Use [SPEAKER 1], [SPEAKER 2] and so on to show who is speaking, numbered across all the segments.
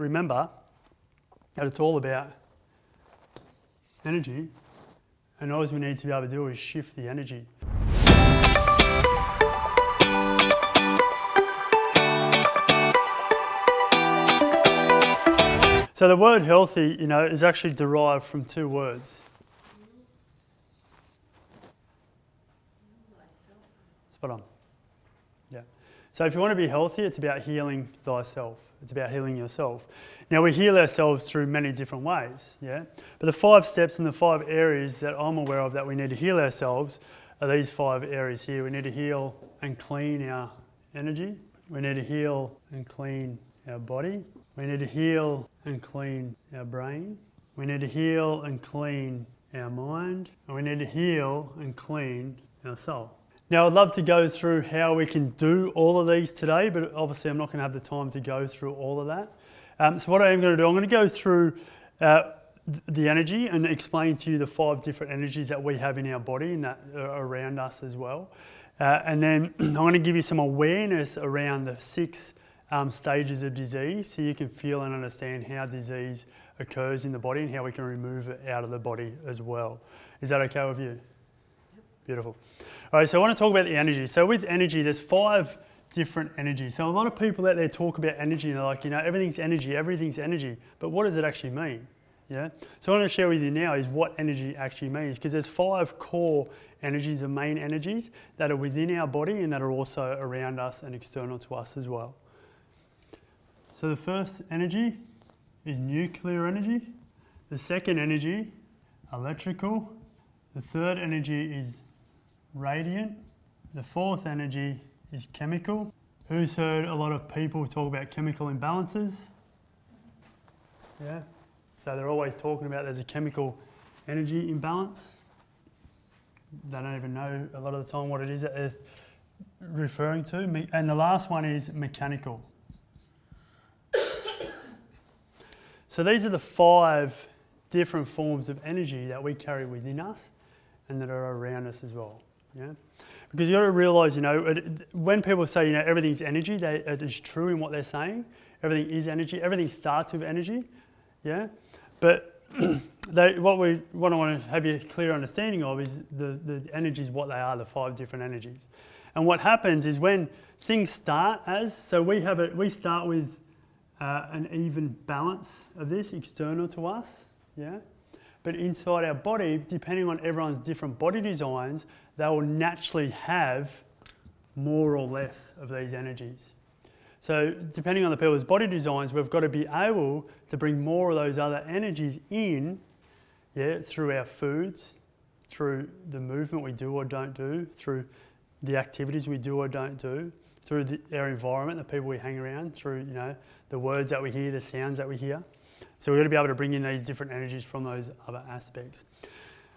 [SPEAKER 1] remember that it's all about energy, and all we need to be able to do is shift the energy. So the word healthy, is actually derived from two words. Spot on. Yeah. So if you want to be healthy, it's about healing thyself. It's about healing yourself. Now, we heal ourselves through many different ways, yeah? But the 5 steps and the 5 areas that I'm aware of that we need to heal ourselves are these 5 areas here. We need to heal and clean our energy. We need to heal and clean our body. We need to heal and clean our brain. We need to heal and clean our mind. And we need to heal and clean our soul. Now, I'd love to go through how we can do all of these today, but obviously I'm not going to have the time to go through all of that. So what I am going to do, I'm going to go through the energy and explain to you the 5 different energies that we have in our body and that are around us as well. And then I'm going to give you some awareness around the 6 stages of disease, so you can feel and understand how disease occurs in the body and how we can remove it out of the body as well. Is that okay with you? Beautiful. All right, so I want to talk about the energy. So with energy, there's 5 different energies. So a lot of people out there talk about energy and they're like, everything's energy. But what does it actually mean? Yeah. So what I'm going to share with you now is what energy actually means, because there's 5 core energies, the main energies that are within our body and that are also around us and external to us as well. So the first energy is nuclear energy. The second energy, electrical. The third energy is radiant. The 4th energy is chemical. Who's heard a lot of people talk about chemical imbalances? Yeah. So they're always talking about there's a chemical energy imbalance. They don't even know a lot of the time what it is that they're referring to. And the last one is mechanical. So these are the 5 different forms of energy that we carry within us and that are around us as well. Yeah, because you got to realise, when people say, everything's energy, it is true in what they're saying. Everything is energy. Everything starts with energy. Yeah, but what I want to have you clear understanding of is the energies, what they are, the 5 different energies. And what happens is when things start we start with an even balance of this external to us. Yeah. But inside our body, depending on everyone's different body designs, they will naturally have more or less of these energies. So depending on the people's body designs, we've got to be able to bring more of those other energies in, through our foods, through the movement we do or don't do, through the activities we do or don't do, through our environment, the people we hang around, through the words that we hear, the sounds that we hear. So we've got to be able to bring in these different energies from those other aspects.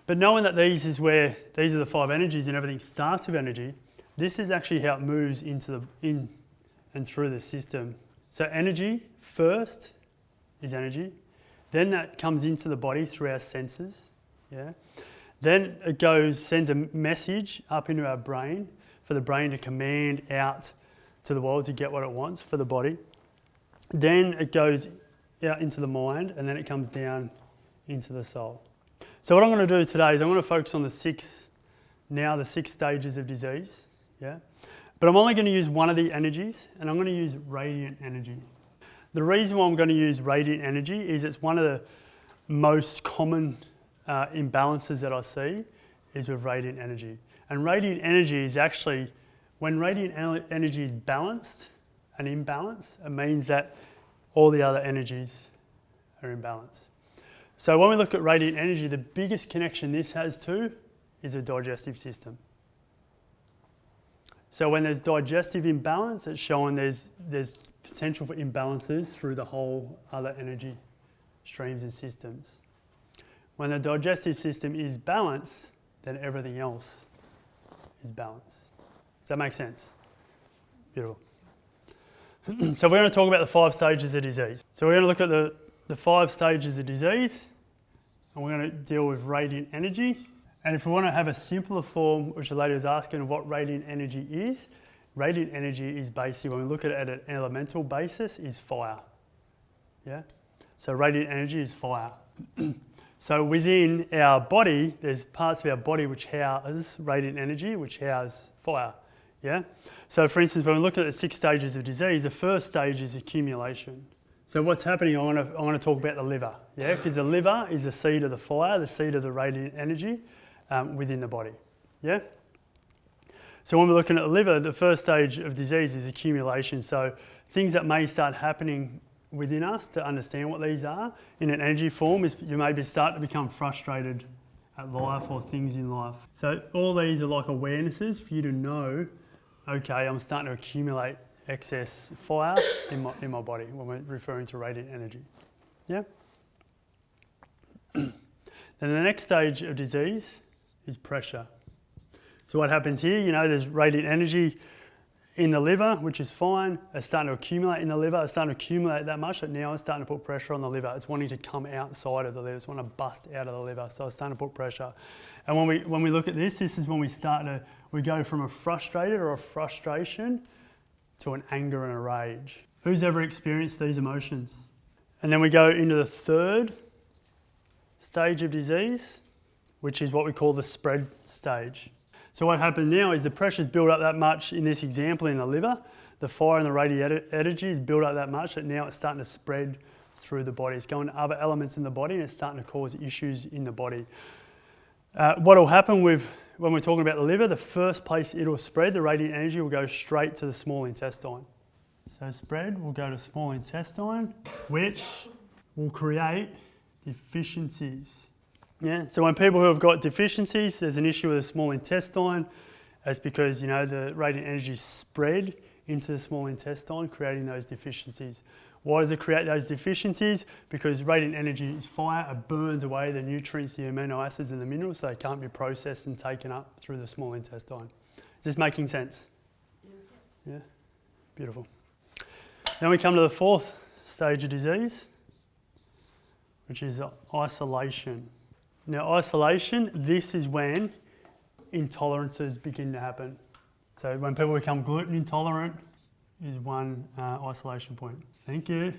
[SPEAKER 1] But knowing that these are the 5 energies and everything starts with energy, this is actually how it moves in and through the system. So energy first is energy. Then that comes into the body through our senses. Yeah. Then it sends a message up into our brain for the brain to command out to the world to get what it wants for the body. Then it goes out into the mind, and then it comes down into the soul. So what I'm going to do today is I'm going to focus on the 6 stages of disease. Yeah, but I'm only going to use one of the energies, and I'm going to use radiant energy. The reason why I'm going to use radiant energy is it's one of the most common imbalances that I see is with radiant energy. And radiant energy is actually, when radiant energy is balanced and imbalanced, it means that all the other energies are in balance. So when we look at radiant energy, the biggest connection this has to is the digestive system. So when there's digestive imbalance, it's showing there's potential for imbalances through the whole other energy streams and systems. When the digestive system is balanced, then everything else is balanced. Does that make sense? Beautiful. So we're going to talk about the 5 stages of disease. So we're going to look at the 5 stages of disease, and we're going to deal with radiant energy. And if we want to have a simpler form, which the lady was asking of what radiant energy is basically, when we look at it at an elemental basis, is fire. Yeah? So radiant energy is fire. So within our body, there's parts of our body which house radiant energy, which house fire. Yeah? So for instance, when we look at the 6 stages of disease, the first stage is accumulation. So what's happening, I want to talk about the liver, yeah? Because the liver is the seat of the fire, the seat of the radiant energy within the body, yeah? So when we're looking at the liver, the first stage of disease is accumulation. So things that may start happening within us, to understand what these are in an energy form, is you maybe start to become frustrated at life or things in life. So all these are like awarenesses for you to know, okay, I'm starting to accumulate excess fire in my body when we're referring to radiant energy. Yeah? Then the next stage of disease is pressure. So what happens here, you know, there's radiant energy in the liver, which is fine. It's starting to accumulate in the liver. It's starting to accumulate that much that now it's starting to put pressure on the liver. It's wanting to come outside of the liver. It's wanting to bust out of the liver. So it's starting to put pressure. And when we look at this is when we go from a frustrated or a frustration to an anger and a rage. Who's ever experienced these emotions? And then we go into the third stage of disease, which is what we call the spread stage. So what happened now is the pressure's built up that much in this example in the liver. The fire and the radiant energy is built up that much that now it's starting to spread through the body. It's going to other elements in the body and it's starting to cause issues in the body. What will happen when we're talking about the liver, the first place it'll spread, the radiant energy will go straight to the small intestine. So spread will go to small intestine, which will create deficiencies. Yeah, so when people who have got deficiencies, there's an issue with the small intestine. That's because, you know, the radiant energy spread into the small intestine, creating those deficiencies. Why does it create those deficiencies? Because radiant energy is fire, it burns away the nutrients, the amino acids and the minerals, so they can't be processed and taken up through the small intestine. Is this making sense?
[SPEAKER 2] Yes.
[SPEAKER 1] Yeah, beautiful. Then we come to the fourth stage of disease, which is isolation. Now, isolation, this is when intolerances begin to happen. So when people become gluten intolerant is one isolation point. Thank you.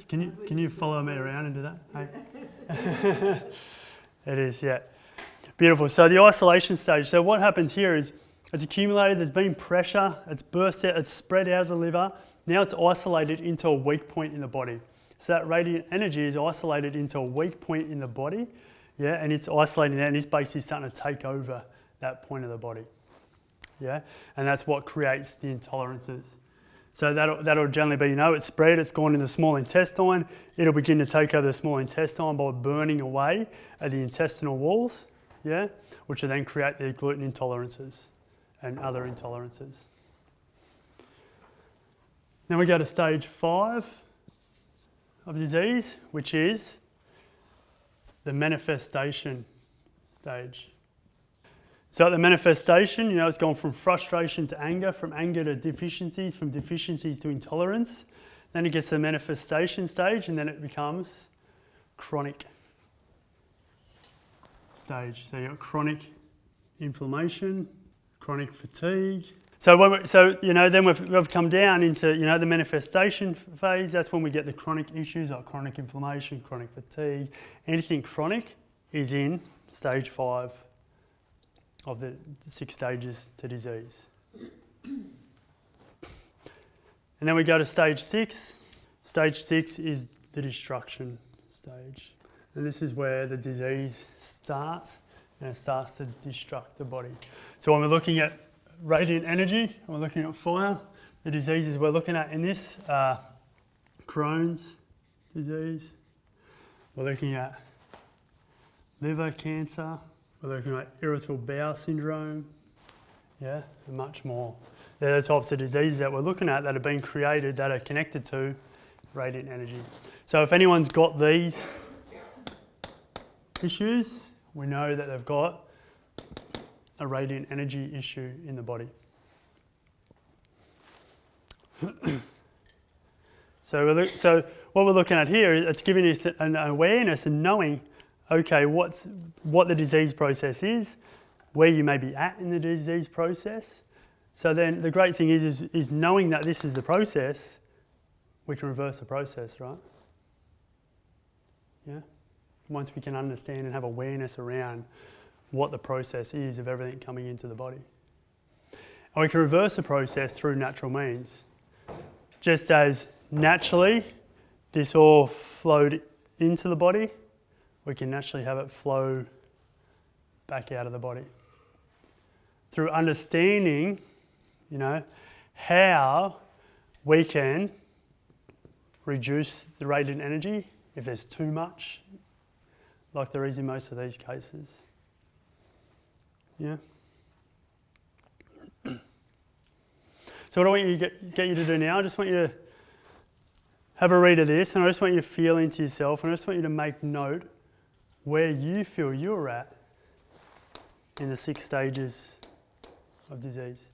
[SPEAKER 1] Can you follow me around and do that? Hey? It is, yeah. Beautiful. So the isolation stage. So what happens here is it's accumulated, there's been pressure, it's burst out, it's spread out of the liver. Now it's isolated into a weak point in the body. So that radiant energy is isolated into a weak point in the body. Yeah, and it's isolating that and it's basically starting to take over that point of the body. Yeah, and that's what creates the intolerances. So that'll generally be, you know, it's spread, it's gone in the small intestine, it'll begin to take over the small intestine by burning away at the intestinal walls, yeah, which will then create the gluten intolerances and other intolerances. Then we go to stage 5 of disease, which is the manifestation stage. So at the manifestation, you know, it's gone from frustration to anger, from anger to deficiencies, from deficiencies to intolerance. Then it gets to the manifestation stage, and then it becomes chronic stage. So you've got chronic inflammation, chronic fatigue. So you know, then we've come down into, you know, the manifestation phase. That's when we get the chronic issues like chronic inflammation, chronic fatigue. Anything chronic is in stage 5 of the 6 stages to disease. And then we go to stage 6. Stage 6 is the destruction stage. And this is where the disease starts, and it starts to destruct the body. So when we're looking at radiant energy, and we're looking at fire, the diseases we're looking at in this are Crohn's disease. We're looking at liver cancer. We're looking at irritable bowel syndrome, yeah, and much more. They're the types of diseases that we're looking at that have been created that are connected to radiant energy. So if anyone's got these issues, we know that they've got a radiant energy issue in the body. So what we're looking at here, it's giving us an awareness and knowing, okay, what the disease process is, where you may be at in the disease process. So then the great thing is knowing that this is the process, we can reverse the process, right? Yeah? Once we can understand and have awareness around what the process is of everything coming into the body. And we can reverse the process through natural means. Just as naturally this all flowed into the body, we can naturally have it flow back out of the body. Through understanding, how we can reduce the radiant energy if there's too much, like there is in most of these cases. Yeah? So what I want you to get you to do now, I just want you to have a read of this, and I just want you to feel into yourself, and I just want you to make note where you feel you're at in the 6 stages of disease.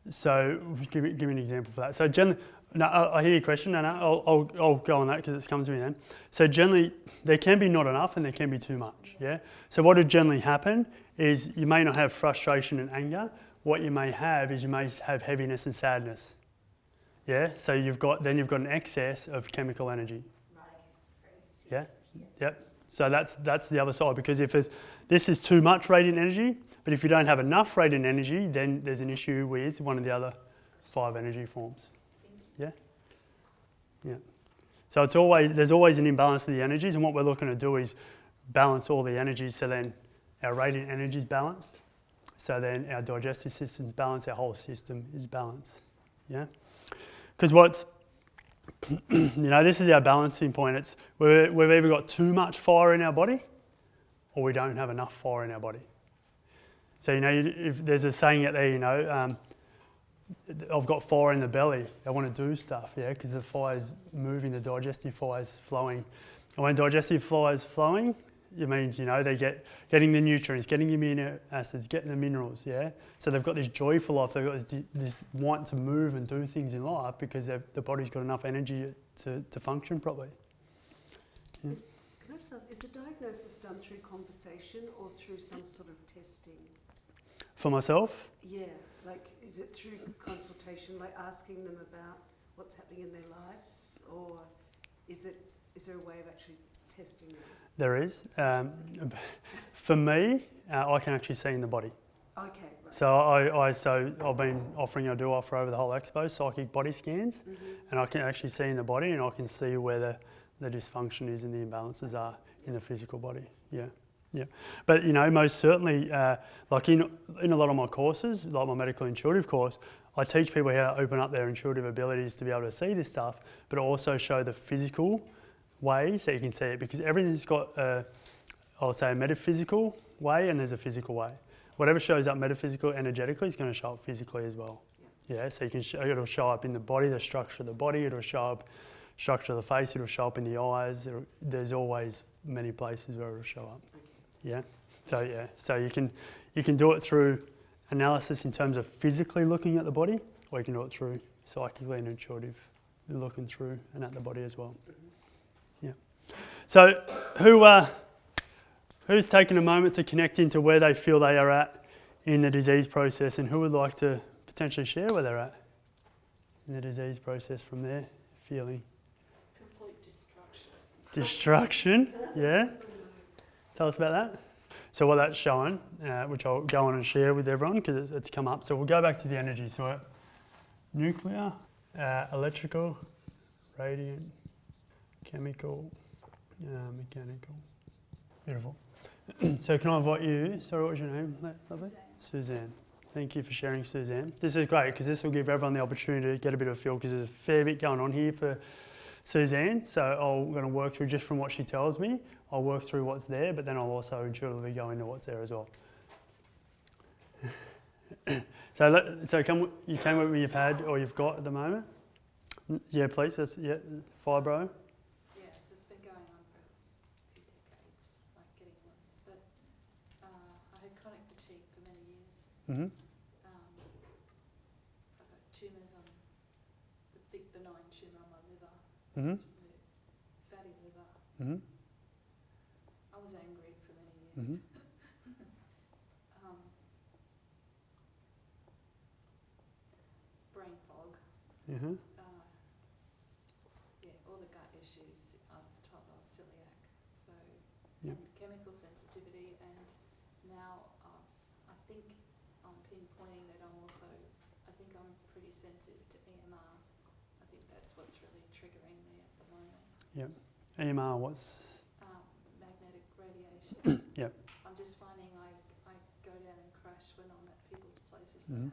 [SPEAKER 1] So give me an example for that. So generally, I hear your question, and I'll go on that because it comes to me then. So generally, there can be not enough and there can be too much, yeah? So what would generally happen is you may not have frustration and anger. What you may have is you may have heaviness and sadness, yeah? So you've got an excess of chemical energy. Yeah? Yep. So that's the other side, because if this is too much radiant energy, but if you don't have enough radiant energy, then there's an issue with one of the other 5 energy forms. Yeah? Yeah. So there's always an imbalance of the energies, and what we're looking to do is balance all the energies, so then our radiant energy is balanced, so then our digestive system's balanced, our whole system is balanced. Yeah? Because this is our balancing point. It's we've either got too much fire in our body or we don't have enough fire in our body. So, if there's a saying out there, I've got fire in the belly. I want to do stuff, yeah, because the fire's moving, the digestive fire's flowing. And when digestive fire's flowing, it means, they're getting the nutrients, getting the amino acids, getting the minerals, yeah? So they've got this joyful life, they've got this want to move and do things in life because the body's got enough energy to function properly. Yeah.
[SPEAKER 2] Can I just ask, is the diagnosis done through conversation or through some sort of testing?
[SPEAKER 1] For myself?
[SPEAKER 2] Yeah, is it through consultation, like asking them about what's happening in their lives, or is there a way of actually testing them?
[SPEAKER 1] There is. For me, I can actually see in the body.
[SPEAKER 2] Okay, right.
[SPEAKER 1] So I've been I do offer over the whole expo psychic body scans, and I can actually see in the body, and I can see where the dysfunction is and the imbalances are in the physical body. Yeah. Yeah, but most certainly, like in a lot of my courses, like my medical intuitive course, I teach people how to open up their intuitive abilities to be able to see this stuff, but also show the physical ways that you can see it, because everything's got a metaphysical way and there's a physical way. Whatever shows up metaphysical energetically is going to show up physically as well. Yeah, so it'll show up in the body, the structure of the body, it'll show up structure of the face, it'll show up in the eyes. There's always many places where it'll show up. Yeah. So you can do it through analysis in terms of physically looking at the body, or you can do it through psychically and intuitive looking through and at the body as well. Yeah. So who's taken a moment to connect into where they feel they are at in the disease process, and who would like to potentially share where they're at in the disease process from their feeling?
[SPEAKER 3] Complete destruction.
[SPEAKER 1] Destruction, yeah. Tell us about that. So what that's showing, which I'll go on and share with everyone because it's come up. So we'll go back to the energy. So nuclear, electrical, radiant, chemical, mechanical. Beautiful. So can I invite you, sorry, what was your name? Lovely? Suzanne. Thank you for sharing, Suzanne. This is great because this will give everyone the opportunity to get a bit of a feel, because there's a fair bit going on here for Suzanne. So I'm going to work through just from what she tells me. I'll work through what's there, but then I'll also intuitively go into what's there as well. So you came with what you've had or you've got at the moment? Yeah, please. That's fibro.
[SPEAKER 3] Yes, it's been going on for a few decades, like getting worse. But I had chronic fatigue for many years.
[SPEAKER 1] Mm-hmm.
[SPEAKER 3] I've got tumours on the big benign tumour on my liver.
[SPEAKER 1] Mm-hmm.
[SPEAKER 3] It's removed. Fatty liver.
[SPEAKER 1] Mm-hmm.
[SPEAKER 3] I was angry for many years.
[SPEAKER 1] Mm-hmm.
[SPEAKER 3] Brain fog.
[SPEAKER 1] Mm-hmm.
[SPEAKER 3] All the gut issues. I was told I was celiac, so
[SPEAKER 1] Yep.
[SPEAKER 3] and chemical sensitivity, and now I think I'm pinpointing that I think I'm pretty sensitive to EMR. I think that's what's really triggering me at the moment.
[SPEAKER 1] EMR, what's...
[SPEAKER 3] Magnetic radiation.
[SPEAKER 1] Yep.
[SPEAKER 3] I'm just finding I go down and crash when I'm at people's places
[SPEAKER 1] Mhm.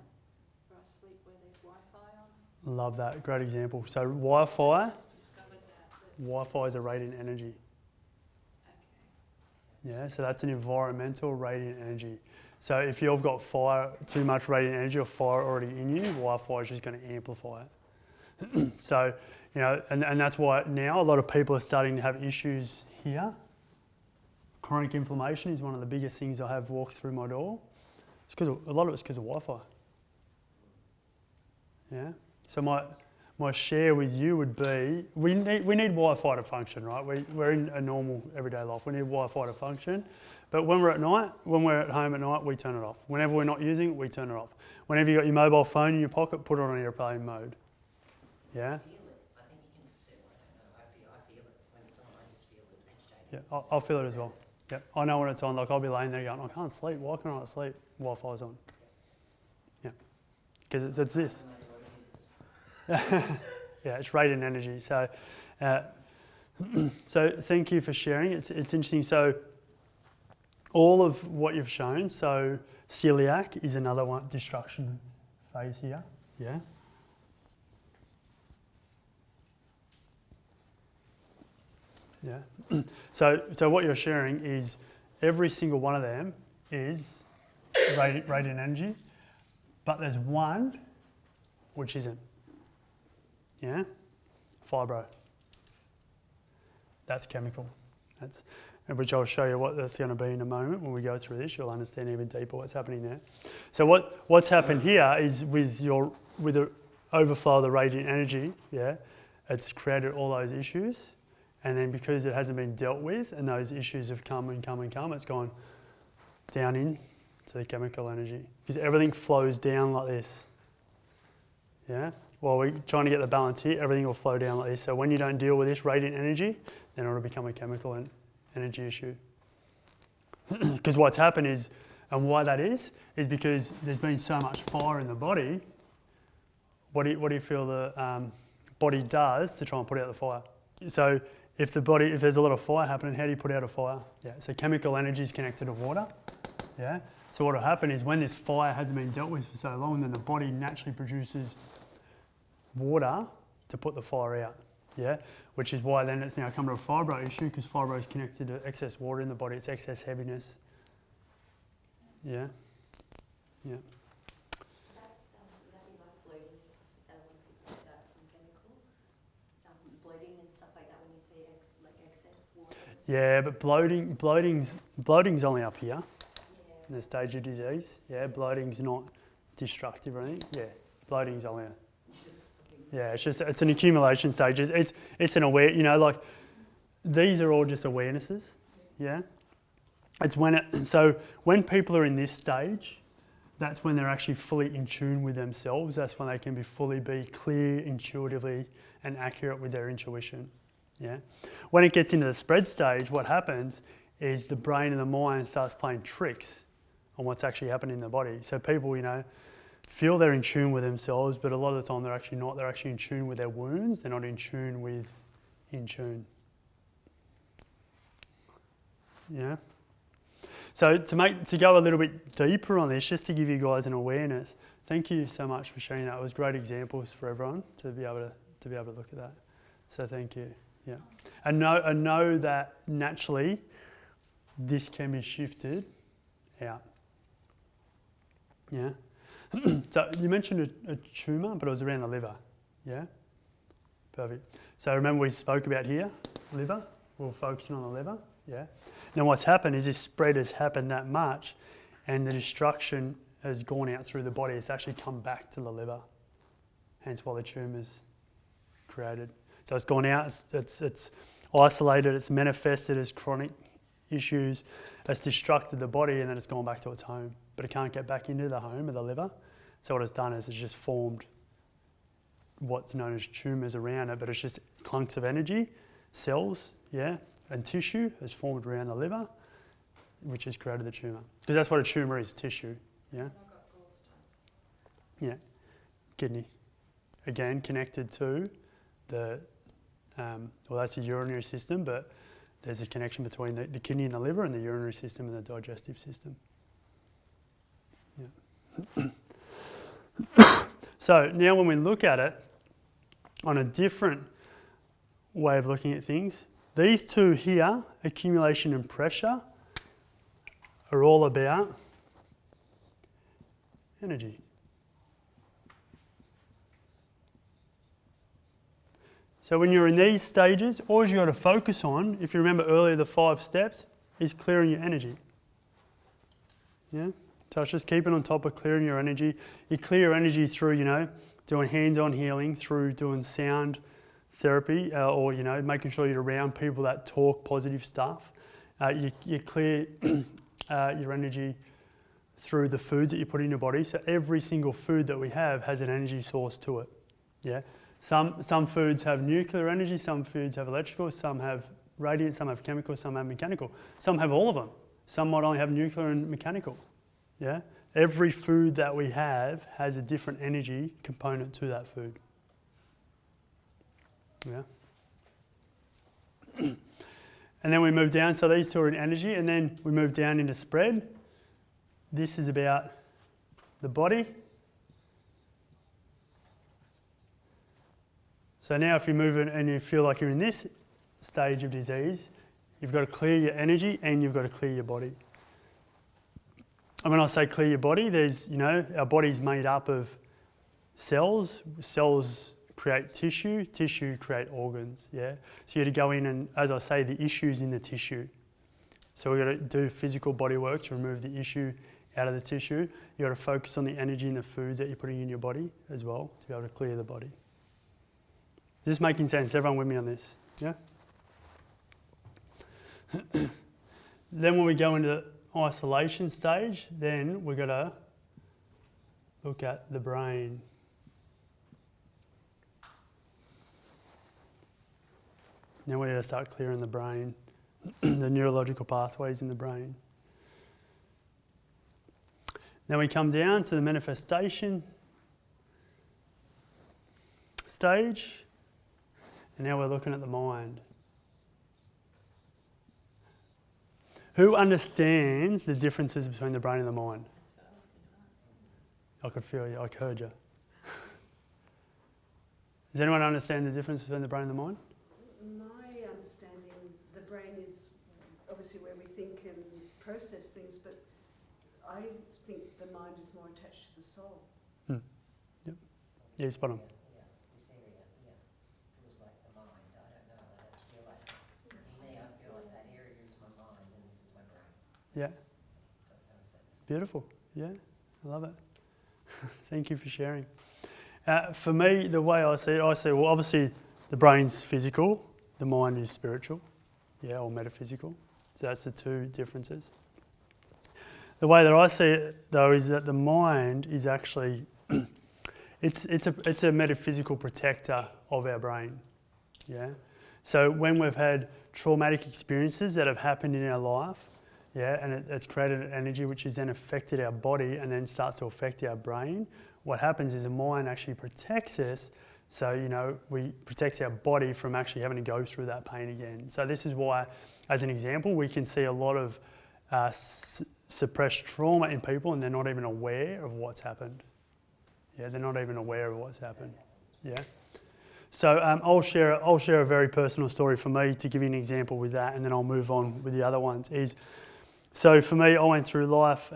[SPEAKER 3] where I sleep where there's Wi-Fi on.
[SPEAKER 1] Love that, great example. So Wi-Fi,
[SPEAKER 3] I just discovered that.
[SPEAKER 1] Wi-Fi is a radiant energy.
[SPEAKER 3] Okay.
[SPEAKER 1] Yeah, so that's an environmental radiant energy. So if you've got fire, too much radiant energy or fire already in you, Wi-Fi is just going to amplify it. So, you know, and that's why now a lot of people are starting to have issues here. Chronic inflammation is one of the biggest things I have walked through my door. It's because a lot of it's because of Wi-Fi. Yeah. So my share with you would be we need Wi-Fi to function, right? We're in a normal everyday life. We need Wi-Fi to function. But when we're at home at night, we turn it off. Whenever we're not using it, we turn it off. Whenever you've got your mobile phone in your pocket, put it on airplane mode. Yeah?
[SPEAKER 4] I feel it. I think you can say what I know. I feel it when it's on. I just feel it agitated.
[SPEAKER 1] Yeah, I'll feel it as well. Yeah, I know when it's on. Like I'll be laying there going, I can't sleep. Why can't I not sleep? Wi-Fi's on. Yeah, because it's this. Yeah, it's radiant energy. So, so thank you for sharing. It's interesting. So, all of what you've shown. So, celiac is another one. Destruction phase here. Yeah. Yeah. So what you're sharing is every single one of them is radiant energy, but there's one which isn't. Yeah? Fibro. That's chemical. Which I'll show you what that's going to be in a moment. When we go through this, you'll understand even deeper what's happening there. So what's happened here is with the overflow of the radiant energy, yeah, it's created all those issues. And then because it hasn't been dealt with and those issues have come, it's gone down into the chemical energy. Because everything flows down like this. Yeah? While we're trying to get the balance here, everything will flow down like this. So when you don't deal with this radiant energy, then it'll become a chemical energy issue. Because what's happened is, and why that is because there's been so much fire in the body. What do you feel the body does to try and put out the fire? So if there's a lot of fire happening, how do you put out a fire? Yeah, so chemical energy is connected to water. Yeah. So what will happen is when this fire hasn't been dealt with for so long, then the body naturally produces water to put the fire out. Yeah. Which is why then it's now come to a fibro issue, because fibro is connected to excess water in the body. It's excess heaviness. Yeah. Yeah.
[SPEAKER 4] Would that be like bloating and stuff like that when people get that from chemical? Bloating and stuff like that when you say excess water?
[SPEAKER 1] Yeah, but bloating's only up here
[SPEAKER 4] Yeah.
[SPEAKER 1] in the stage of disease. Yeah, bloating's not destructive or anything. Yeah, bloating's only it's an accumulation stage. It's an aware, like these are all just awarenesses. Yeah. It's so when people are in this stage, that's when they're actually fully in tune with themselves. That's when they can be clear intuitively and accurate with their intuition. Yeah. When it gets into the spread stage, what happens is the brain and the mind starts playing tricks on what's actually happening in the body. So people, feel they're in tune with themselves, but a lot of the time they're actually not. They're actually in tune with their wounds. They're not in tune with in tune. Yeah. So to go a little bit deeper on this, just to give you guys an awareness, thank you so much for sharing that. It was great examples for everyone to be able to look at that. So thank you. Yeah. And know that naturally this can be shifted out. Yeah. So you mentioned a tumour, but it was around the liver. Yeah. Perfect. So remember we spoke about here, liver. We're focusing on the liver. Yeah. Now what's happened is this spread has happened that much and the destruction has gone out through the body. It's actually come back to the liver. Hence why the tumour's created. So it's gone out, it's isolated, it's manifested as chronic issues, it's destructed the body and then it's gone back to its home. But it can't get back into the home of the liver. So what it's done is it's just formed what's known as tumours around it, but it's just clunks of energy, cells, yeah, and tissue has formed around the liver, which has created the tumour. Because that's what a tumour is, tissue. Yeah.
[SPEAKER 3] And I've got gallstones.
[SPEAKER 1] Yeah. Kidney. Again, connected to the, well, that's the urinary system, but there's a connection between the kidney and the liver and the urinary system and the digestive system. Yeah. So now when we look at it on a different way of looking at things, these two here, accumulation and pressure, are all about energy. So when you're in these stages, all you've got to focus on, if you remember earlier the 5 steps, is clearing your energy. Yeah? So it's just keeping on top of clearing your energy. You clear your energy through, doing hands-on healing, through doing sound therapy, or, making sure you're around people that talk positive stuff. You clear your energy through the foods that you put in your body. So every single food that we have has an energy source to it. Yeah. Some foods have nuclear energy, some foods have electrical, some have radiant, some have chemical, some have mechanical. Some have all of them. Some might only have nuclear and mechanical. Yeah? Every food that we have has a different energy component to that food. Yeah? And then we move down, so these two are in energy, and then we move down into spread. This is about the body. So now if you move it and you feel like you're in this stage of disease, you've got to clear your energy and you've got to clear your body. And when I say clear your body, there's, our body's made up of cells. Cells create tissue, tissue create organs, yeah? So you got to go in and, as I say, the issue's in the tissue. So we've got to do physical body work to remove the issue out of the tissue. You've got to focus on the energy and the foods that you're putting in your body as well to be able to clear the body. Is this making sense? Everyone with me on this? Yeah? Then when we go into the isolation stage, then we've got to look at the brain. Now we're going to start clearing the brain, the neurological pathways in the brain. Then we come down to the manifestation stage. And now we're looking at the mind. Who understands the differences between the brain and the mind?
[SPEAKER 4] That's what I was going to ask.
[SPEAKER 1] I could feel you, I heard you. Does anyone understand the difference between the brain and the mind?
[SPEAKER 2] My understanding, the brain is obviously where we think and process things, but I think the mind is more attached to the soul.
[SPEAKER 1] Yep. Yeah, spot on.
[SPEAKER 5] This area, feels like the mind. I don't know, I just feel like, for me, I feel like that area is my mind and this is my brain.
[SPEAKER 1] Yeah,
[SPEAKER 5] Don't know if that's...
[SPEAKER 1] beautiful. Yeah, I love it. Thank you for sharing. For me, the way I see it, well, obviously the brain's physical, the mind is spiritual, or metaphysical. So that's the two differences. The way that I see it, though, is that the mind is actually, it's a metaphysical protector of our brain. Yeah. So when we've had traumatic experiences that have happened in our life, and it's created an energy which has then affected our body and then starts to affect our brain, what happens is the mind actually protects us. So, we protects our body from actually having to go through that pain again. So this is why, as an example, we can see a lot of suppressed trauma in people and they're not even aware of what's happened. Yeah, they're not even aware of what's happened. Yeah. So I'll share a very personal story for me to give you an example with that, and then I'll move on with the other ones. So for me, I went through life.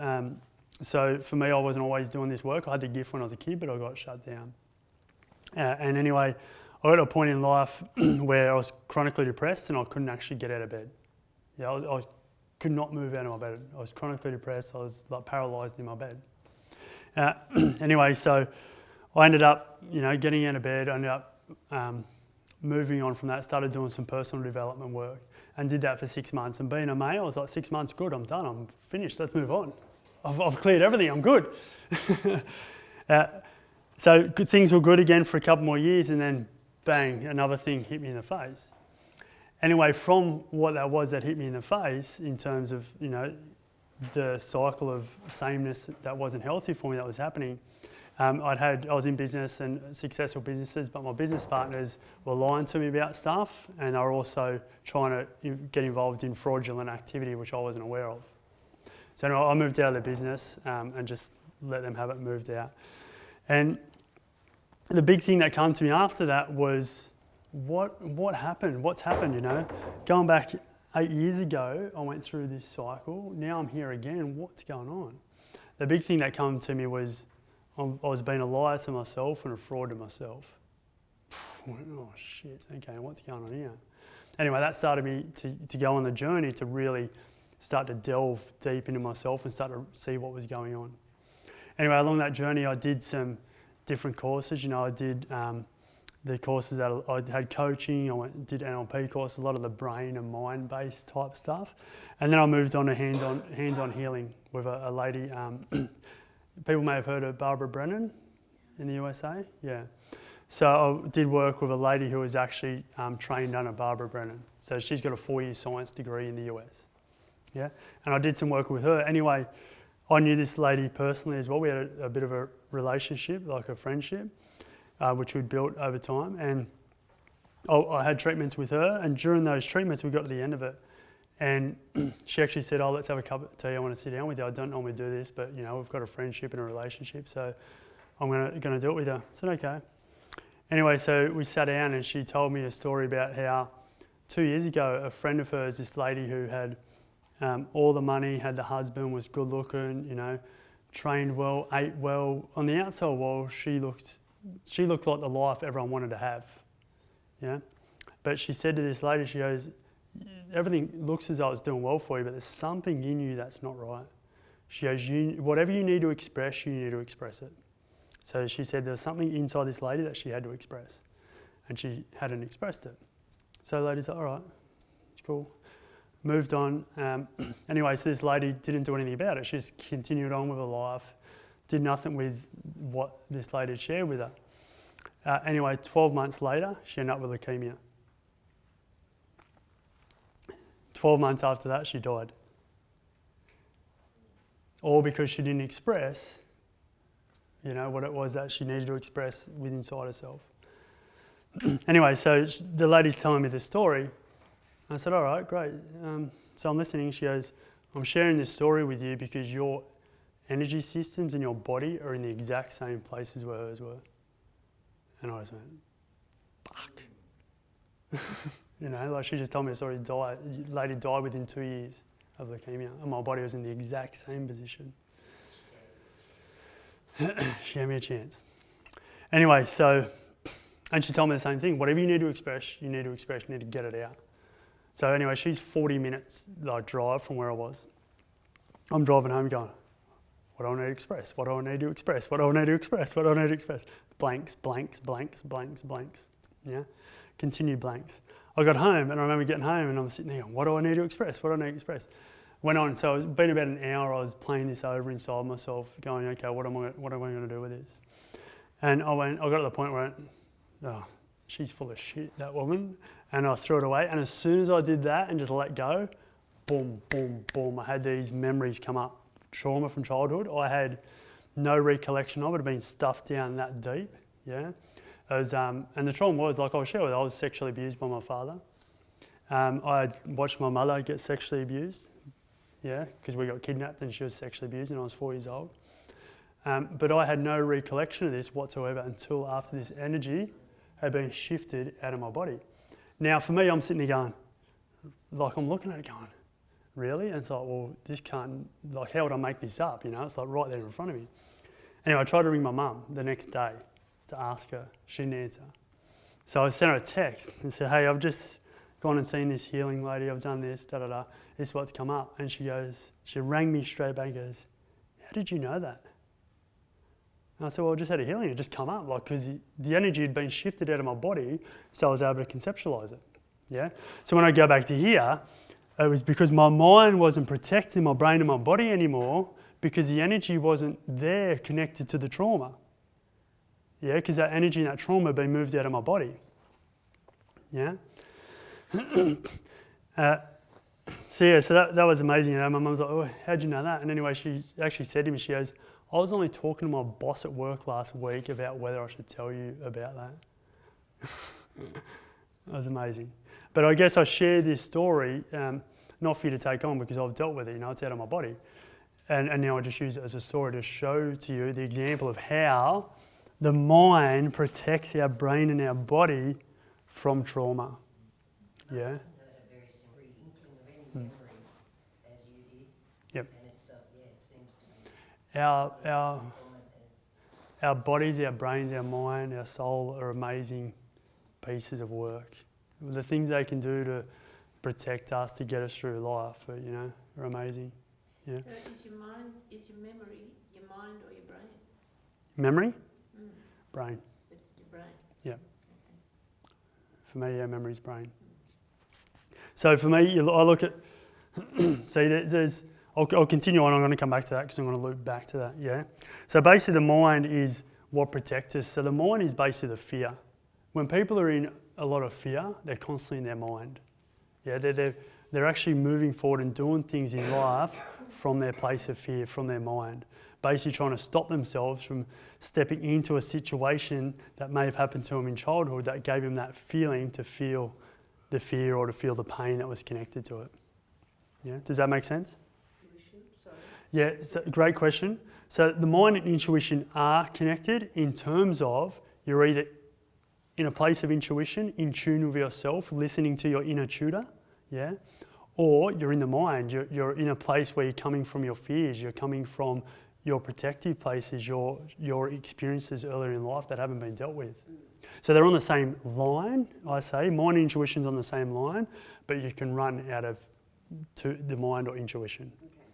[SPEAKER 1] So for me, I wasn't always doing this work. I had the gift when I was a kid, but I got shut down. And anyway, I got to a point in life where I was chronically depressed and I couldn't actually get out of bed. Yeah, I could not move out of my bed. I was chronically depressed. I was like paralysed in my bed. Anyway, so I ended up, getting out of bed. I ended up moving on from that, started doing some personal development work and did that for 6 months. And being a male, I was like, 6 months, good, I'm done, I'm finished, let's move on. I've cleared everything, I'm good. So things were good again for a couple more years and then bang, another thing hit me in the face. Anyway, from what that was that hit me in the face in terms of, you know, the cycle of sameness that wasn't healthy for me that was happening, I was in business and successful businesses, but my business partners were lying to me about stuff, and they were also trying to get involved in fraudulent activity, which I wasn't aware of. So anyway, I moved out of the business and just let them have it, moved out. And the big thing that came to me after that was, what happened? What's happened, you know? Going back 8 years ago, I went through this cycle. Now I'm here again. What's going on? The big thing that came to me was I was being a liar to myself and a fraud to myself. I went, oh shit, okay, what's going on here? Anyway, that started me to go on the journey to really start to delve deep into myself and start to see what was going on. Anyway, along that journey, I did some different courses. You know, I did the courses that I had coaching, did NLP courses, a lot of the brain and mind-based type stuff. And then I moved on to hands-on healing with a lady. People may have heard of Barbara Brennan in the USA. Yeah. So I did work with a lady who was actually trained under Barbara Brennan. So she's got a 4-year science degree in the US. Yeah. And I did some work with her. Anyway, I knew this lady personally as well. We had a bit of a relationship, like a friendship, which we'd built over time. And I had treatments with her. And during those treatments, we got to the end of it. And she actually said, oh, let's have a cup of tea. I want to sit down with you. I don't normally do this, but, you know, we've got a friendship and a relationship, so I'm going to do it with her. I said, okay. Anyway, so we sat down and she told me a story about how 2 years ago, a friend of hers, this lady who had all the money, had the husband, was good looking, you know, trained well, ate well. On the outside wall, she looked like the life everyone wanted to have. Yeah. But she said to this lady, she goes, everything looks as though it's doing well for you, but there's something in you that's not right. She goes, whatever you need to express, you need to express it. So she said there was something inside this lady that she had to express, and she hadn't expressed it. So the lady's like, all right, it's cool. Moved on. Anyway, so this lady didn't do anything about it. She just continued on with her life, did nothing with what this lady had shared with her. Anyway, 12 months later, she ended up with leukemia. 12 months after that, she died. All because she didn't express, you know, what it was that she needed to express within inside herself. Anyway, so the lady's telling me this story. I said, all right, great. So I'm listening. She goes, I'm sharing this story with you because your energy systems in your body are in the exact same places where hers were. And I just went, fuck. You know, like she just told me a story, lady died within 2 years of leukemia, and my body was in the exact same position. She gave me a chance. Anyway, so, and she told me the same thing. Whatever you need to express, you need to get it out. So anyway, she's 40 minutes like drive from where I was. I'm driving home going, what do I need to express? What do I need to express? What do I need to express? What do I need to express? Blanks, blanks, blanks, blanks, blanks. Yeah, continued blanks. I got home and I remember getting home and I'm sitting there going, what do I need to express? What do I need to express? Went on, so it's been about an hour, I was playing this over inside myself, going, okay, what am I going to do with this? And I got to the point where I went, oh, she's full of shit, that woman. And I threw it away. And as soon as I did that and just let go, boom, boom, boom, I had these memories come up. Trauma from childhood. I had no recollection of it. It had been stuffed down that deep, yeah. It was, and the trauma was, like I'll share with you, I was sexually abused by my father. I had watched my mother get sexually abused, yeah, because we got kidnapped and she was sexually abused and I was 4 years old. But I had no recollection of this whatsoever until after this energy had been shifted out of my body. Now, for me, I'm sitting there going, like I'm looking at it going, really? And it's like, well, this can't, like, how would I make this up? You know, it's like right there in front of me. Anyway, I tried to ring my mum the next day to ask her. She didn't answer. So I sent her a text and said, hey, I've just gone and seen this healing lady. I've done this, da-da-da. This is what's come up. And she rang me straight back and goes, how did you know that? And I said, well, I just had a healing. It just come up, like, because the energy had been shifted out of my body, so I was able to conceptualize it. Yeah. So when I go back to here, it was because my mind wasn't protecting my brain and my body anymore because the energy wasn't there connected to the trauma. Yeah, because that energy and that trauma had been moved out of my body. Yeah. So that was amazing. You know, my mum's like, "Oh, how'd you know that?" And anyway, she actually said to me, she goes, "I was only talking to my boss at work last week about whether I should tell you about that." That was amazing. But I guess I share this story, not for you to take on because I've dealt with it, you know, it's out of my body. And now I just use it as a story to show to you the example of how the mind protects our brain and our body from trauma. Yeah?
[SPEAKER 5] I had a very similar inkling of any memory as you did.
[SPEAKER 1] Yep.
[SPEAKER 5] And it's, it seems to be as common as
[SPEAKER 1] Our bodies, our brains, our mind, our soul are amazing pieces of work. The things they can do to protect us, to get us through life, you know, are amazing. Yeah.
[SPEAKER 6] So is your memory your mind or your brain?
[SPEAKER 1] Memory?
[SPEAKER 6] Mm.
[SPEAKER 1] Brain.
[SPEAKER 6] It's your brain.
[SPEAKER 1] Yeah.
[SPEAKER 6] Okay.
[SPEAKER 1] For me, yeah, memory's brain. So for me, I look at, see, I'll continue on, I'm going to come back to that because I'm going to loop back to that, yeah? So basically the mind is what protects us. So the mind is basically the fear. When people are in a lot of fear, they're constantly in their mind. Yeah, they're actually moving forward and doing things in life from their place of fear, from their mind. Basically trying to stop themselves from stepping into a situation that may have happened to them in childhood that gave them that feeling to feel the fear or to feel the pain that was connected to it. Yeah, does that make sense?
[SPEAKER 2] Intuition, sorry.
[SPEAKER 1] Yeah, so, great question. So the mind and intuition are connected in terms of you're either in a place of intuition, in tune with yourself, listening to your inner tutor, yeah? Or you're in the mind, you're in a place where you're coming from your fears, you're coming from your protective places, your experiences earlier in life that haven't been dealt with. So they're on the same line, I say. Mind and intuition's on the same line, but you can run out of the mind or intuition.
[SPEAKER 2] Okay.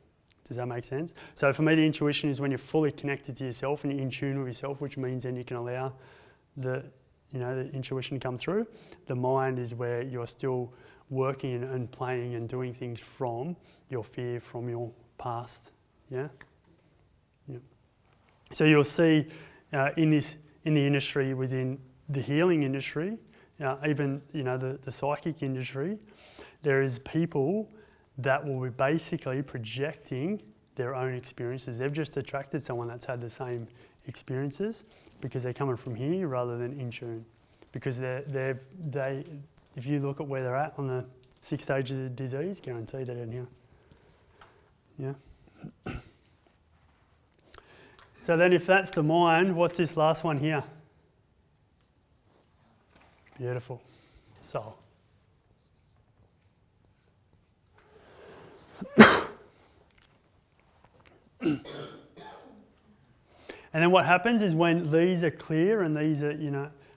[SPEAKER 1] Does that make sense? So for me, the intuition is when you're fully connected to yourself and you're in tune with yourself, which means then you can allow the intuition to come through. The mind is where you're still working and playing and doing things from your fear, from your past. Yeah? Yeah. So you'll see in the industry, within the healing industry, even the psychic industry, there is people that will be basically projecting their own experiences. They've just attracted someone that's had the same experiences because they're coming from here rather than in tune. Because they, if you look at where they're at on the 6 stages of disease, guaranteed they're in here. Yeah. So then if that's the mind, what's this last one here? Beautiful. Soul. And then what happens is when these are clear and these are,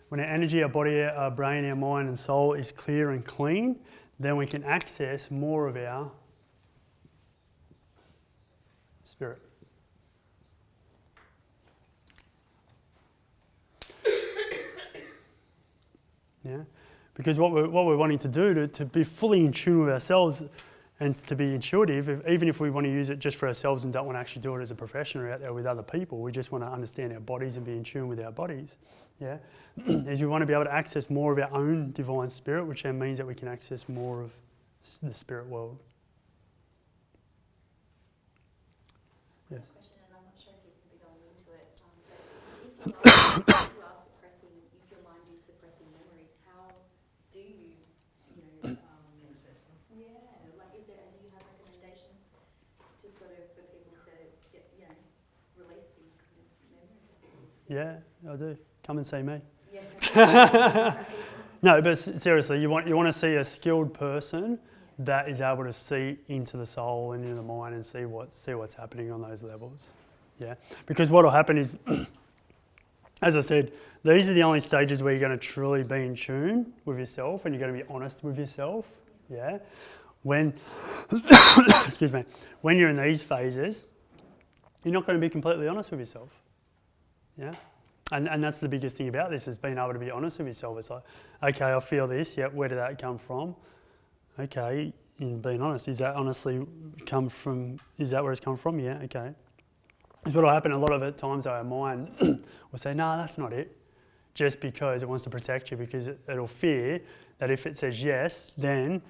[SPEAKER 1] when our energy, our body, our brain, our mind and soul is clear and clean, then we can access more of our spirit. Yeah, because what we're wanting to do to be fully in tune with ourselves and to be intuitive, even if we want to use it just for ourselves and don't want to actually do it as a profession or out there with other people, we just want to understand our bodies and be in tune with our bodies. Yeah, is we want to be able to access more of our own divine spirit, which then means that we can access more of the spirit world. Yes.
[SPEAKER 4] Question, and I'm not sure if you can be going into it, but if you are suppressing, if your mind is suppressing memories, how do you
[SPEAKER 5] access them.
[SPEAKER 4] yeah, like do you have recommendations to sort of, for people to get, release these kind of memories?
[SPEAKER 1] Yeah, I do. Come and see me.
[SPEAKER 4] Yeah.
[SPEAKER 1] No, but seriously, you want to see a skilled person that is able to see into the soul and into the mind and see what's happening on those levels. Yeah, because what will happen is, as I said, these are the only stages where you're going to truly be in tune with yourself and you're going to be honest with yourself. Yeah, when excuse me, when you're in these phases, you're not going to be completely honest with yourself. Yeah. And that's the biggest thing about this, is being able to be honest with yourself. It's like, okay, I feel this, yeah, where did that come from? Okay, in being honest, is that honestly come from, is that where it's come from? Yeah, okay. Because what will happen a lot of the times, our mind will say, no, that's not it. just because it wants to protect you, because it'll fear that if it says yes, then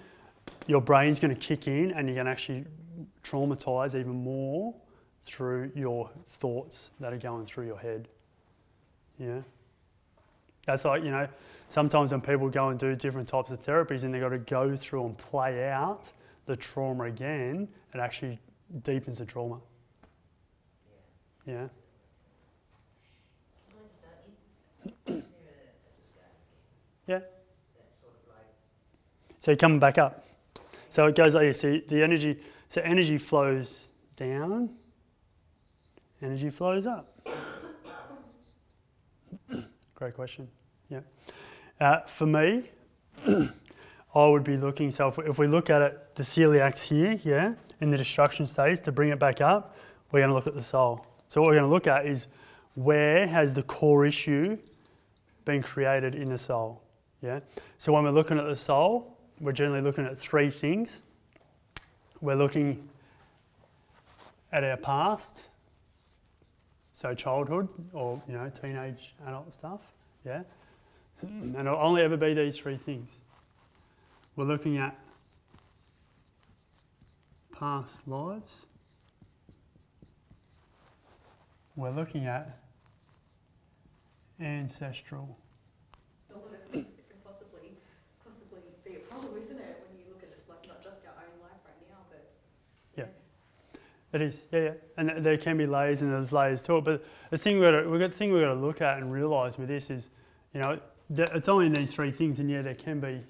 [SPEAKER 1] your brain's going to kick in and you're going to actually traumatise even more through your thoughts that are going through your head. Yeah. That's like, sometimes when people go and do different types of therapies and they've got to go through and play out the trauma again, it actually deepens the trauma. Yeah.
[SPEAKER 5] Can I just ask, is there a scale again?
[SPEAKER 1] Yeah.
[SPEAKER 5] That's sort of like,
[SPEAKER 1] So you're coming back up. So it goes like this. See, the energy, so energy flows down, energy flows up. Great question. Yeah. For me, I would be looking, so if we look at it, the celiac's here, yeah, in the destruction stage, to bring it back up, we're going to look at the soul. So what we're going to look at is where has the core issue been created in the soul, yeah? So when we're looking at the soul, we're generally looking at three things. We're looking at our past, so childhood or, teenage adult stuff, yeah? And it'll only ever be these three things. We're looking at past lives. We're looking at ancestral.
[SPEAKER 4] A lot of things that can possibly be a problem, isn't it? When you look at it's like not just our own life right now, but
[SPEAKER 1] It is, yeah. And there can be layers and there's layers to it. But the thing we've got to look at and realise with this is, it's only in these three things, and yeah, there can be,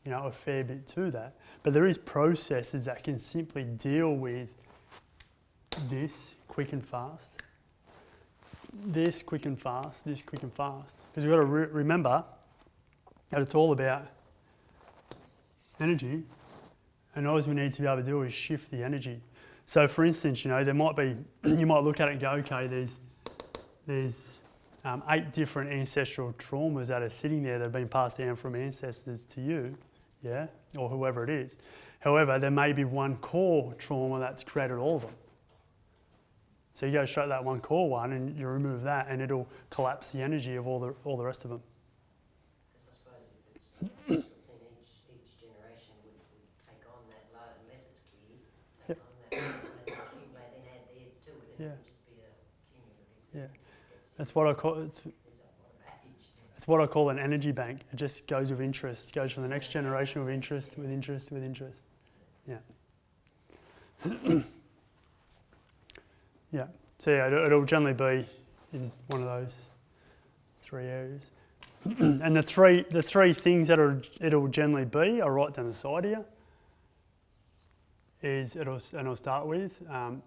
[SPEAKER 1] a fair bit to that. But there is processes that can simply deal with this quick and fast, this quick and fast, this quick and fast. Because we've got to remember that it's all about energy, and all we need to be able to do is shift the energy. So for instance, there might be, you might look at it and go, okay, there's 8 different ancestral traumas that are sitting there that have been passed down from ancestors to you, yeah, or whoever it is. However, there may be one core trauma that's created all of them. So you go straight to that one core one and you remove that, and it'll collapse the energy of all the rest of them.
[SPEAKER 5] because I suppose if it's ancestral, then each generation would take on that load, unless it's clear, take on that and accumulate, then add theirs to it, and
[SPEAKER 1] Yeah.
[SPEAKER 5] it would just be a cumulative.
[SPEAKER 1] Yeah.
[SPEAKER 5] It's-
[SPEAKER 1] That's what I call
[SPEAKER 5] There's a lot of age.
[SPEAKER 1] It's what I call an energy bank. It just goes with interest. It goes from the next generation with interest, with interest, with interest. Yeah. Yeah. So yeah, it'll generally be in one of those 3 areas. And the three things that it'll generally be, I'll write down the side here, I'll start with, let me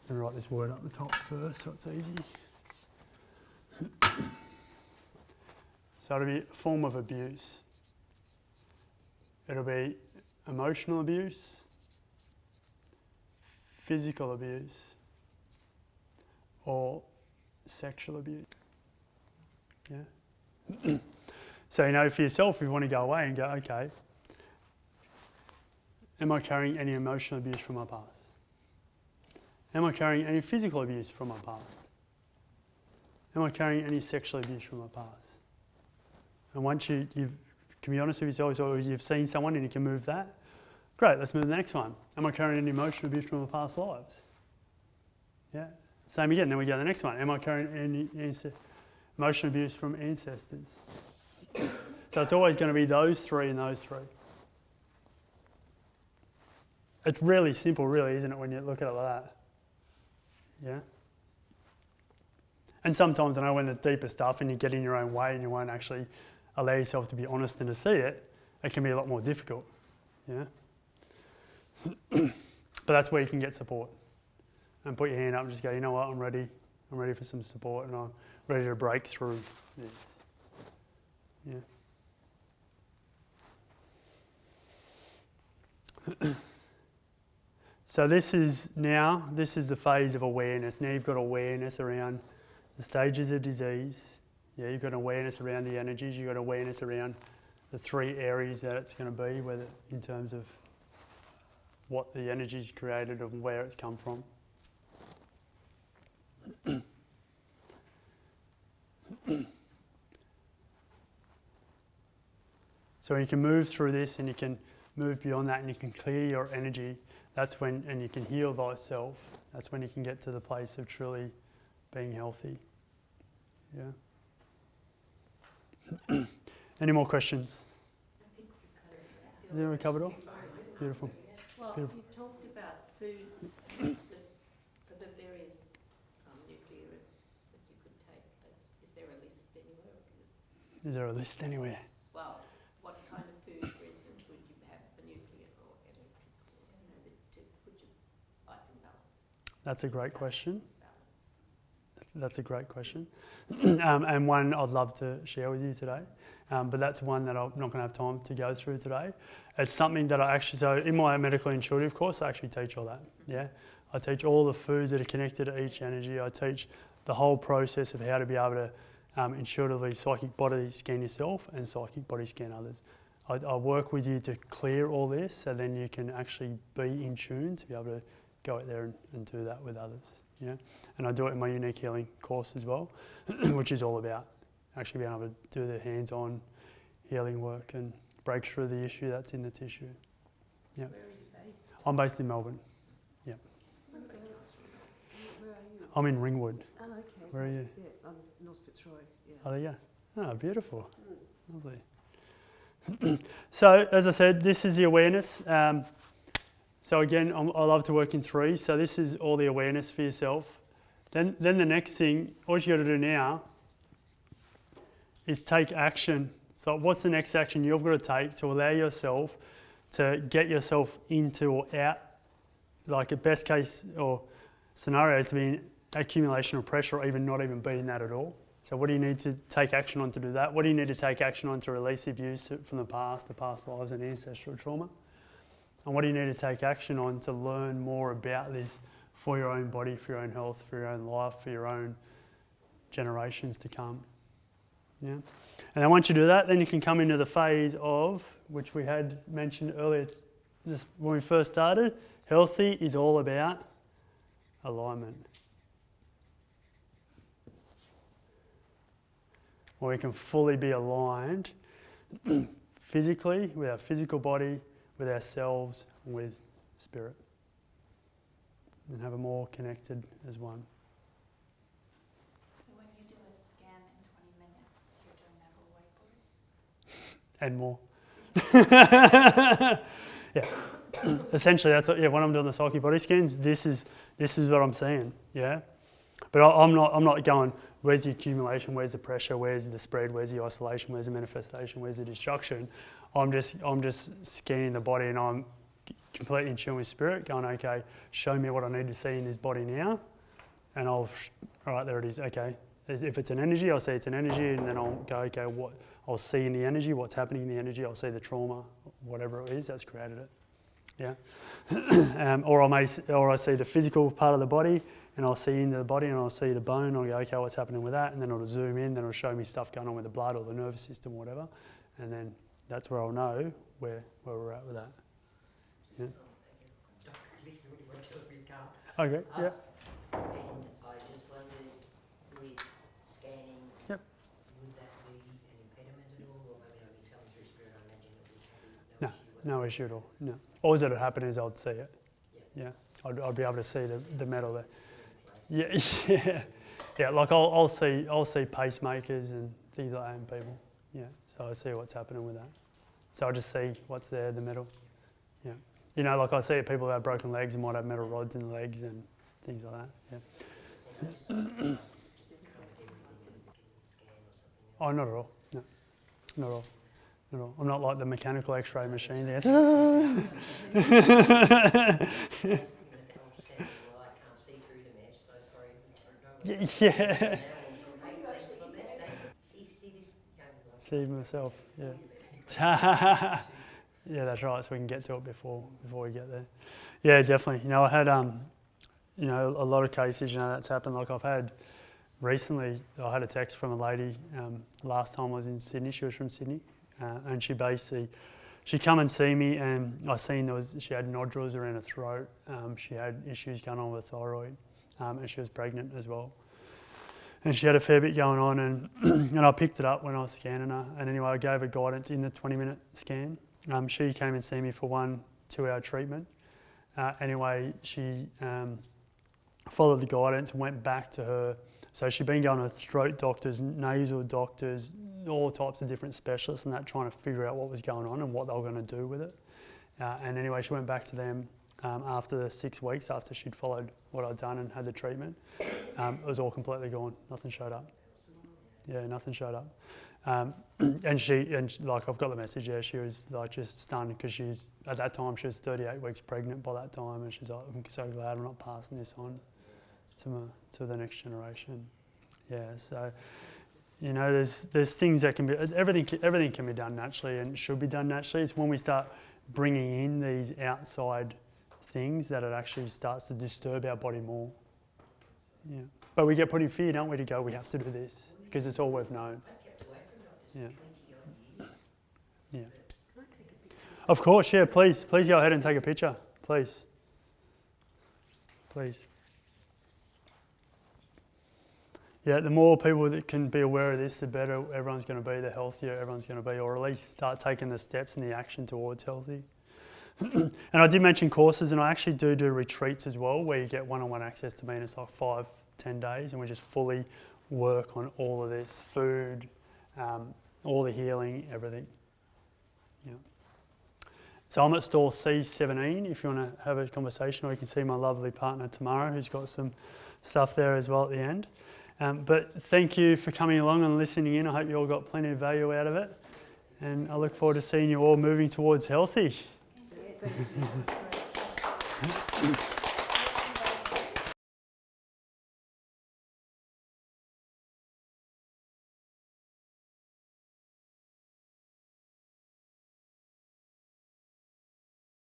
[SPEAKER 1] write this word up the top first so it's easy. So it'll be a form of abuse. It'll be emotional abuse, physical abuse, or sexual abuse. Yeah. So, for yourself, if you want to go away and go, okay, am I carrying any emotional abuse from my past? Am I carrying any physical abuse from my past? Am I carrying any sexual abuse from my past? And once you can be honest with yourself, so you've seen someone and you can move that, great, let's move to the next one. Am I carrying any emotional abuse from my past lives? Yeah. Same again, then we go to the next one. Am I carrying any emotional abuse from ancestors? So it's always going to be those three and those three. It's really simple, really, isn't it, when you look at it like that? Yeah? And sometimes I know when there's deeper stuff and you get in your own way and you won't actually allow yourself to be honest and to see it, it can be a lot more difficult. Yeah? But that's where you can get support. And put your hand up and just go, you know what, I'm ready for some support and I'm ready to break through this. Yeah. So this is the phase of awareness. Now you've got awareness around the stages of disease. Yeah, you've got awareness around the energies. You've got awareness around the 3 areas that it's going to be, whether in terms of what the energy's created and where it's come from. So when you can move through this and you can move beyond that and you can clear your energy, that's when, and you can heal thyself, that's when you can get to the place of truly being healthy. Yeah. Any more questions? Yeah, we covered all? Beautiful.
[SPEAKER 6] Well,
[SPEAKER 1] Beautiful.
[SPEAKER 6] you talked about foods that, for the various nuclear that you could take. Is there a list anywhere?
[SPEAKER 1] Is there a list anywhere?
[SPEAKER 6] Well, what kind of food, for instance, would you have for nuclear or electrical? To put your life in balance?
[SPEAKER 1] That's a great question.
[SPEAKER 6] Balance.
[SPEAKER 1] That's a great question. And one I'd love to share with you today. But that's one that I'm not going to have time to go through today. It's something that I actually, so in my medical intuitive course, I actually teach all that. Yeah, I teach all the foods that are connected to each energy. I teach the whole process of how to be able to intuitively psychic body scan yourself and psychic body scan others. I work with you to clear all this so then you can actually be in tune to be able to go out there and do that with others. Yeah, and I do it in my unique healing course as well, which is all about actually being able to do the hands-on healing work and break through the issue that's in the tissue. Yeah.
[SPEAKER 6] Where are you based?
[SPEAKER 1] I'm based in Melbourne.
[SPEAKER 2] Whereabouts? Where are you?
[SPEAKER 1] I'm in Ringwood.
[SPEAKER 2] Oh, okay.
[SPEAKER 1] Where are you?
[SPEAKER 2] Yeah, I'm North Fitzroy, yeah.
[SPEAKER 1] Oh, there you go. Oh, beautiful.
[SPEAKER 2] Mm.
[SPEAKER 1] Lovely. So, as I said, this is the awareness. So again, I love to work in three. So this is all the awareness for yourself. Then the next thing, all you got to do now is take action. So what's the next action you've got to take to allow yourself to get yourself into or out, like a best case or scenario is to be in accumulation of pressure or even not even be in that at all. So what do you need to take action on to do that? What do you need to take action on to release abuse from the past lives and ancestral trauma? And what do you need to take action on to learn more about this for your own body, for your own health, for your own life, for your own generations to come? Yeah. And then once you do that, then you can come into the phase of, which we had mentioned earlier, this, when we first started, healthy is all about alignment. Where we can fully be aligned physically, with our physical body, with ourselves, with spirit. And have them all connected as one.
[SPEAKER 4] So when you do a scan in 20 minutes, you're doing that whole way body?
[SPEAKER 1] And more. Yeah. Essentially, that's what. Yeah. When I'm doing the psychic body scans, this is what I'm seeing. Yeah. But I'm not going. Where's the accumulation? Where's the pressure? Where's the spread? Where's the isolation? Where's the manifestation? Where's the destruction? I'm just scanning the body, and I'm completely in tune with spirit. Going, okay, show me what I need to see in this body now, and all right, there it is. Okay. If it's an energy, I'll see it's an energy, and then I'll go, okay, what I'll see in the energy, what's happening in the energy, I'll see the trauma, whatever it is that's created it. Yeah. Or I see the physical part of the body, and I'll see into the body, and I'll see the bone. I'll go, okay, what's happening with that? And then it'll zoom in, then it'll show me stuff going on with the blood or the nervous system, or whatever. And then that's where I'll know where we're at with that. Yeah.
[SPEAKER 5] Listen really well till we come.
[SPEAKER 1] Okay. Yeah.
[SPEAKER 5] And I just wondered, with scanning,
[SPEAKER 1] Yep.
[SPEAKER 5] would that be an impediment at all, or maybe I'll be telling through spirit, I imagine it would be
[SPEAKER 1] No issue at all. No. All that would happen is I'd see it. Yeah. I'd be able to see the metal there.
[SPEAKER 5] It's still in place.
[SPEAKER 1] Yeah. Yeah. Like I'll see pacemakers and things like that in people. Yeah. So I see what's happening with that. So I just see what's there, the metal. Yeah. You know, like I see people who have broken legs and might have metal rods in the legs and things like that. Yeah.
[SPEAKER 5] It's just covered everything in the scan or something.
[SPEAKER 1] Oh, not at all. No. Not at all. Not at all. I'm not like the mechanical X-ray machines.
[SPEAKER 5] That's the thing that says, well, I can't see through the mesh, so sorry, we don't know.
[SPEAKER 1] Yeah.
[SPEAKER 5] See this young one.
[SPEAKER 1] See myself. Yeah. Yeah, that's right. So we can get to it before we get there. Yeah, definitely. You know, I had you know, a lot of cases. You know, that's happened. Like I've had recently. I had a text from a lady. Last time I was in Sydney, she was from Sydney, and she come and see me, and I seen she had nodules around her throat. She had issues going on with thyroid, and she was pregnant as well. and she had a fair bit going on, and and I picked it up when I was scanning her. And anyway, I gave her guidance in the 20-minute scan. She came and see me for 1-2 hour treatment. Anyway, she followed the guidance and went back to her. So she'd been going to throat doctors, nasal doctors, all types of different specialists and that, trying to figure out what was going on and what they were going to do with it. And anyway, she went back to them after the 6 weeks after she'd followed what I'd done and had the treatment. It was all completely gone. Nothing showed up. Yeah, nothing showed up. And like, I've got the message. Yeah, she was like just stunned because at that time she was 38 weeks pregnant by that time, and she's like, I'm so glad I'm not passing this on to the next generation. Yeah, so there's things that can be, everything can be done naturally and should be done naturally. It's when we start bringing in these outside things that it actually starts to disturb our body more. Yeah, but we get put in fear, don't we, to go, we have to do this because it's all we've known.
[SPEAKER 5] I kept away from doctors
[SPEAKER 1] Yeah.
[SPEAKER 5] for 20 odd years.
[SPEAKER 1] Yeah.
[SPEAKER 2] Can I take a picture?
[SPEAKER 1] Of course, yeah, please go ahead and take a picture, please. Yeah, the more people that can be aware of this, the better everyone's going to be, the healthier everyone's going to be, or at least start taking the steps and the action towards healthy. And I did mention courses, and I actually do retreats as well, where you get one-on-one access to me, and it's like 5-10 days, and we just fully work on all of this, food, all the healing, everything. Yeah. So I'm at stall C17 if you want to have a conversation, or you can see my lovely partner Tamara, who's got some stuff there as well at the end. But thank you for coming along and listening in. I hope you all got plenty of value out of it. And I look forward to seeing you all moving towards healthy.
[SPEAKER 2] Yeah, thank you. That's great.